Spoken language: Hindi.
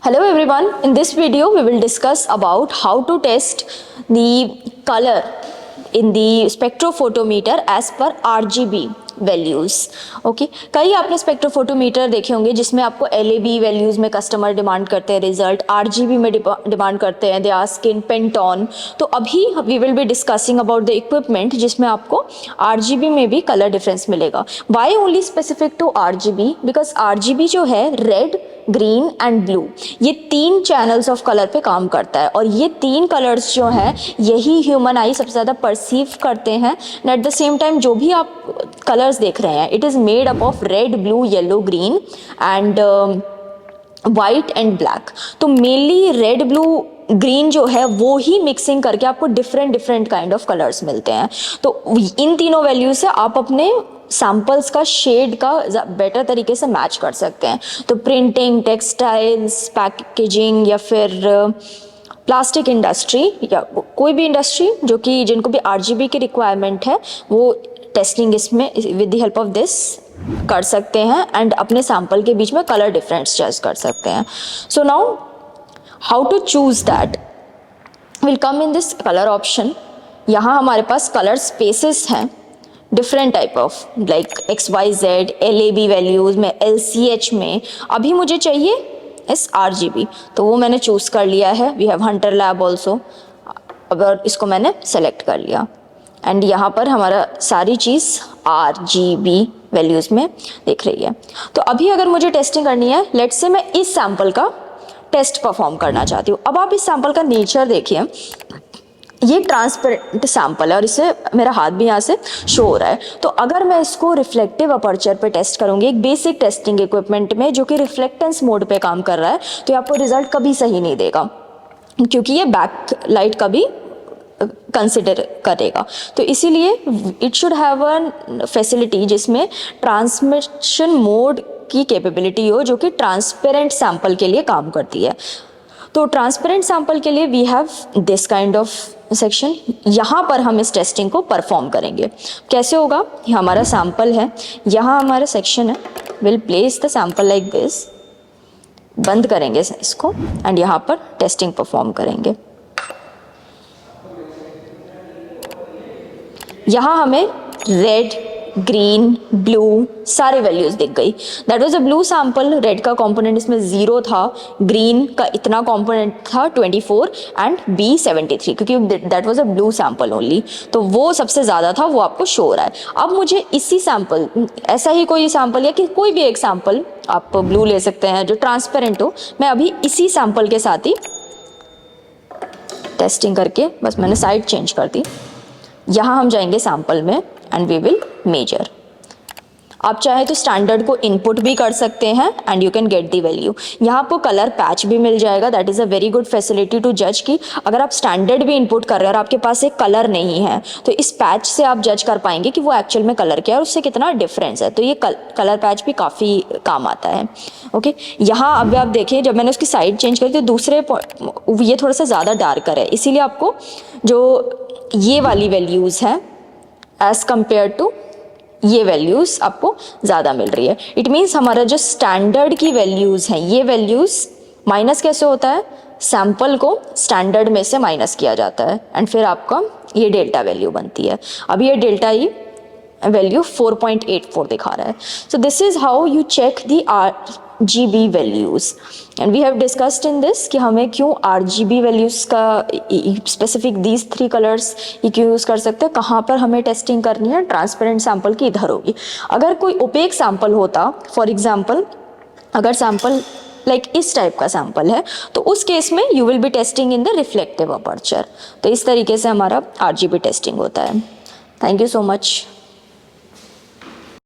Hello everyone, in this video we will discuss about how to test the color in the spectrophotometer as per RGB values. Okay, कई आपने स्पेक्ट्रोफोटोमीटर देखे होंगे जिसमें आपको LAB वैल्यूज़ में कस्टमर डिमांड करते हैं रिजल्ट, RGB में डिमांड करते हैं, दे आस्क इन पेंटोन। तो अभी we will be discussing about the equipment जिसमें आपको RGB में भी कलर डिफरेंस मिलेगा। Why only specific to RGB? Because RGB जो है रेड, ग्रीन एंड ब्लू, ये तीन चैनल्स ऑफ कलर पे काम करता है और ये तीन कलर्स जो हैं यही ह्यूमन आई सबसे ज़्यादा परसीव करते हैं। And at the same time जो भी आप कलर्स देख रहे हैं it is made up of red, blue, yellow, green and white and black. तो मेनली रेड, ब्लू, ग्रीन जो है वो ही मिक्सिंग करके आपको डिफरेंट काइंड ऑफ कलर्स मिलते हैं। तो इन तीनों वैल्यू से आप अपने सैम्पल्स का शेड का बेटर तरीके से मैच कर सकते हैं। तो प्रिंटिंग, टेक्सटाइल्स, पैकेजिंग या फिर प्लास्टिक इंडस्ट्री या कोई भी इंडस्ट्री जो कि जिनको भी RGB की रिक्वायरमेंट है वो टेस्टिंग इसमें with the help of this कर सकते हैं एंड अपने सैम्पल के बीच में कलर डिफरेंस जज कर सकते हैं। So now how to choose that will come in this colour option. यहाँ हमारे पास कलर स्पेसेस हैं different type of like XYZ, LAB values में, LCH में। अभी मुझे चाहिए इस RGB, तो वो मैंने चूज़ कर लिया है। We have Hunter lab also, अगर इसको मैंने सेलेक्ट कर लिया एंड यहाँ पर हमारा सारी चीज़ RGB वैल्यूज़ में दिख रही है। तो अभी अगर मुझे टेस्टिंग करनी है, लेट्स से मैं इस सैम्पल का टेस्ट परफॉर्म करना चाहती हूँ। अब आप इस सैम्पल का नेचर देखिए, ये ट्रांसपेरेंट सैम्पल है और इसे मेरा हाथ भी यहाँ से शो हो रहा है। तो अगर मैं इसको रिफ्लेक्टिव अपर्चर पे टेस्ट करूँगी एक बेसिक टेस्टिंग इक्विपमेंट में जो कि रिफ्लेक्टेंस मोड पे काम कर रहा है, तो आपको रिजल्ट कभी सही नहीं देगा क्योंकि ये बैक लाइट का भी कंसिडर करेगा। तो इसीलिए it should have a facility जिसमें ट्रांसमिशन मोड की कैपेबिलिटी हो जो कि ट्रांसपेरेंट सैंपल के लिए काम करती है। तो ट्रांसपेरेंट सैंपल के लिए we have this kind of section. यहाँ पर हम इस टेस्टिंग को परफॉर्म करेंगे। कैसे होगा? ये हमारा सैंपल है, यहाँ हमारा सेक्शन है। Will place the sample like this, बंद करेंगे इसको एंड यहाँ पर टेस्टिंग परफॉर्म करेंगे। यहाँ हमें रेड, ग्रीन, ब्लू सारे वैल्यूज दिख गई। That was a blue sample, red का कंपोनेंट इसमें 0 था, ग्रीन का इतना कंपोनेंट था 24 एंड B 73 क्योंकि that was a blue sample only. तो वो सबसे ज़्यादा था, वो आपको शो हो रहा है। अब मुझे इसी सैंपल, ऐसा ही कोई सैंपल या कि कोई भी एक सैंपल आप ब्लू ले सकते हैं जो ट्रांसपेरेंट हो, मैं अभी इसी सैंपल के साथ ही टेस्टिंग करके बस मैंने साइड चेंज कर दी। यहाँ हम जाएंगे सैंपल में एंड वी विल मेजर। आप चाहे तो स्टैंडर्ड को इनपुट भी कर सकते हैं and you can get the value. यहाँ आपको कलर पैच भी मिल जाएगा। That is a very good facility to जज कि अगर आप स्टैंडर्ड भी इनपुट कर रहे हैं और आपके पास एक कलर नहीं है तो इस पैच से आप जज कर पाएंगे कि वो एक्चुअल में कलर क्या है और उससे कितना डिफरेंस है। तो ये कलर पैच भी काफ़ी काम आता है। ओके, यहाँ अब आप देखिए जब मैंने उसकी साइड चेंज करी तो दूसरे ये थोड़ा सा ज़्यादा डार्कर है, इसीलिए आपको जो ये वाली वैल्यूज़ हैं एज़ कम्पेयर टू ये वैल्यूज़ आपको ज़्यादा मिल रही है। इट मीन्स हमारा जो स्टैंडर्ड की वैल्यूज़ हैं ये वैल्यूज़ माइनस कैसे होता है? सैंपल को स्टैंडर्ड में से माइनस किया जाता है एंड फिर आपका ये डेल्टा वैल्यू बनती है। अब ये डेल्टा ई वैल्यू 4.84 दिखा रहा है। So this is how you check the RGB values and we have discussed in this कि हमें क्यों RGB वैल्यूज़ का स्पेसिफिक दीज 3 कलर्स ये क्यों यूज़ कर सकते हैं, कहाँ पर हमें टेस्टिंग करनी है। ट्रांसपेरेंट सैंपल की इधर होगी। अगर कोई ओपेक सैंपल होता, फॉर एग्जाम्पल अगर सैंपल लाइक इस टाइप का सैंपल है तो उस केस में you will be testing in the reflective aperture. तो इस तरीके से हमारा RGB टेस्टिंग होता है। Thank you so much.